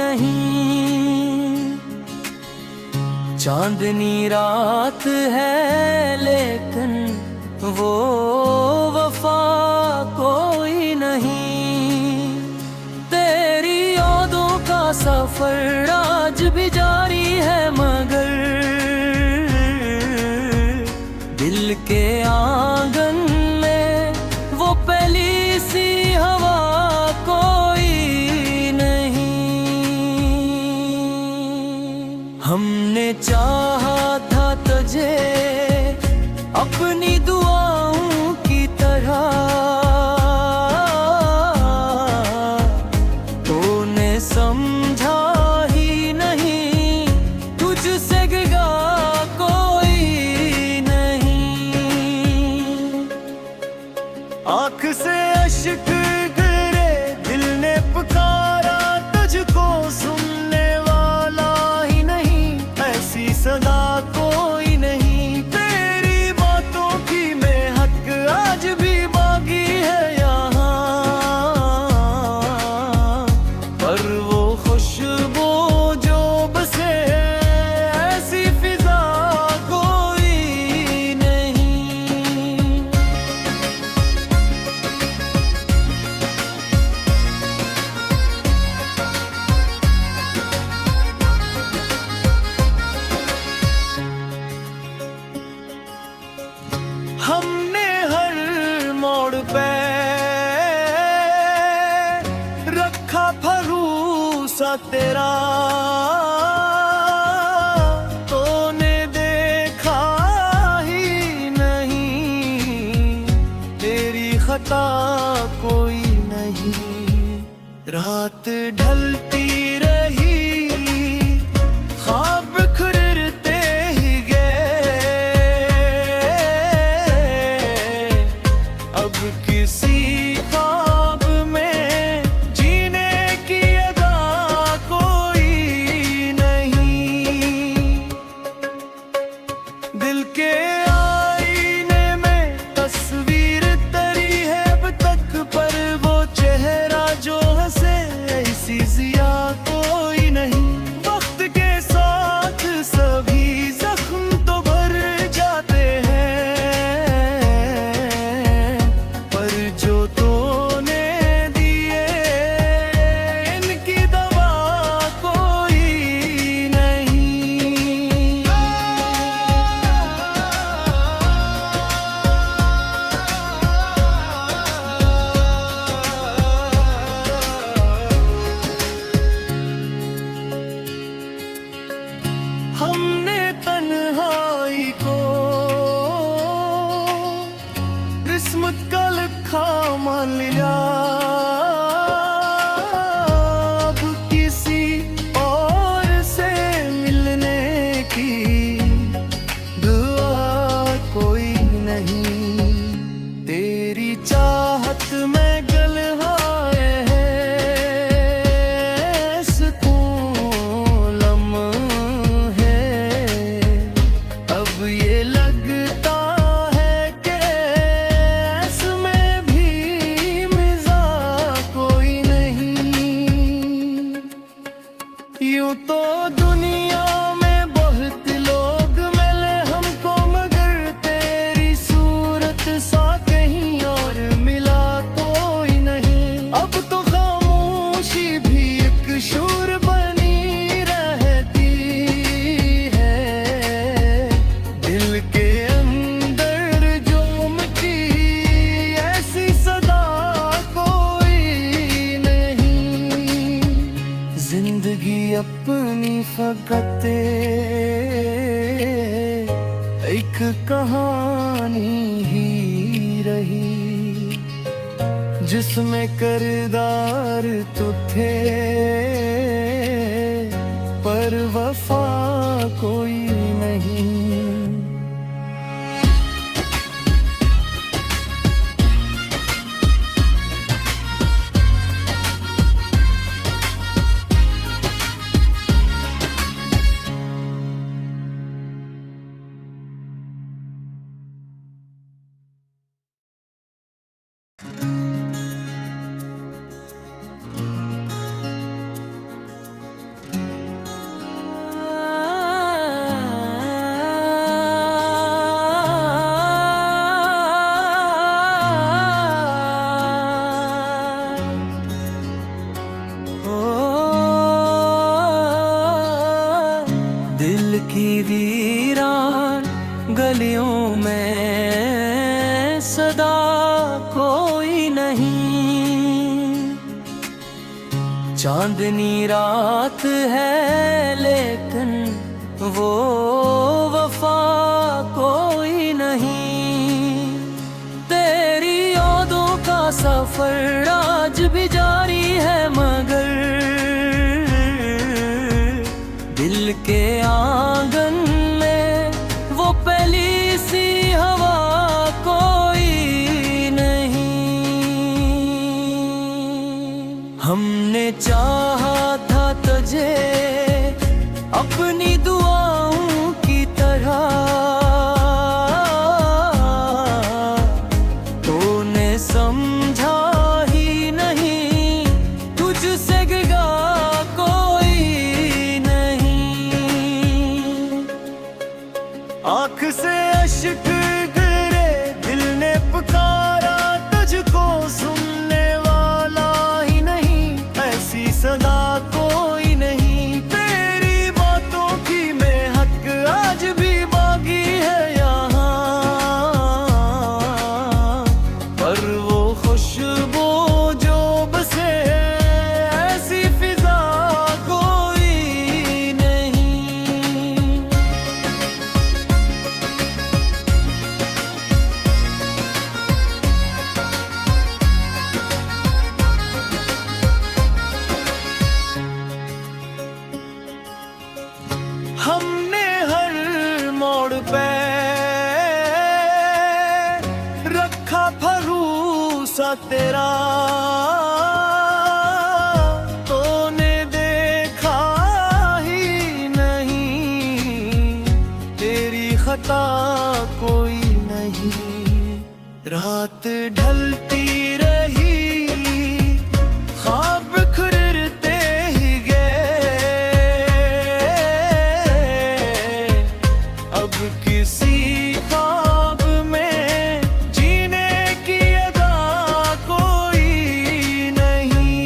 नहीं। चांदनी रात है लेकिन वो वफा कोई नहीं। तेरी यादों का सफर आज भी जारी है मगर दिल के आंगन में वो पहली सी हवा कोई नहीं। हमने चाहा था तुझे अपनी दुआओं की तरह, तूने समझा ही नहीं तुझसे गिरा कोई नहीं। आँख से अश्क गिरे दिल ने पुकारा तुझको, सुनने वाला ही नहीं ऐसी सदा कोई नहीं। तेरी बातों की महक आज भी बाकी है यहाँ, पर वो खुशबू जो बसे ऐसी फिजा कोई नहीं। हमने हर मोड़ पे रखा भरोसा तेरा, तूने देखा ही नहीं तेरी खता कोई नहीं। रात ढलती रही ख्वाब बिखरते ही गए, अब किसी ख्वाब में जीने की अदा कोई नहीं। दिल के आईने में तस्वीर तरी है अब तक, पर वो चेहरा जो हंसे ऐसी जिया कोई नहीं। वक्त के साथ सभी जख्म तो भर जाते हैं, पर जो तूने दिए इनकी दवा कोई नहीं। हमने तन्हाई को किस्मत का लिखा मान लिया, अब किसी और से मिलने की दुआ कोई नहीं। तेरी चाहत में गलहाए हैं सुकून लम्हे, अब ये लगता है कि इसमें भी मज़ा कोई नहीं। यूं तो दुनिया में बहुत लोग मिले हमको, मगर तेरी सूरत सा कहीं और मिला कोई नहीं। अब तो खामोशी भी एक शोर बनी रहती है, दिल के अंदर जो मची ऐसी सदा कोई नहीं। जिंदगी अपनी फकत एक कहानी ही रही, जिसमें किरदार तो थे पर वफा कोई नहीं। की वीरान गलियों में सदा कोई नहीं। चांदनी रात है लेकिन वो वफा कोई नहीं। तेरी यादों का सफर आज भी जारी है मगर दिल के आंगन में वो पहली सी हवा कोई नहीं। हमने चाहा था तुझे अपनी दुआओं की तरह, तूने समझा ही नहीं तुझसे गिरा कोई नहीं। आँख से अश्क गिरे दिल ने पुकारा तुझको, सुनने वाला ही नहीं ऐसी सदा कोई नहीं। तेरी बातों की महक आज भी बाकी है यहाँ, पर वो खुशबू जो बसे ऐसी फिजा कोई नहीं। हमने हर मोड़ पे रखा भरोसा तेरा, तूने देखा ही नहीं तेरी खता कोई नहीं। रात ढलती रही ख्वाब खुरते ही गए, अब किसी ख्वाब में जीने की अदा कोई नहीं।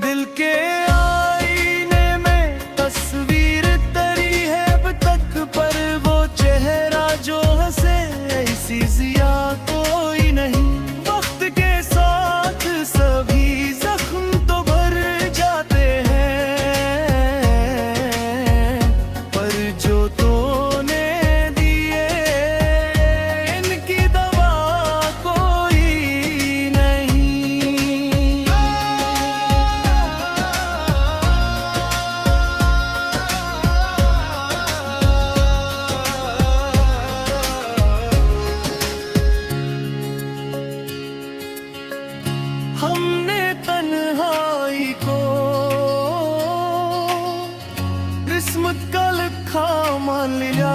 दिल के आईने में तस्वीर तरी है अब तक, पर वो चेहरा जो हंसे ऐसी जिया कोई नहीं। वक्त के साथ सभी जख्म तो भर जाते हैं, पर जो तूने दिए इनकी दवा कोई नहीं। हमने तन्हाई को किस्मत का लिखा मान लिया,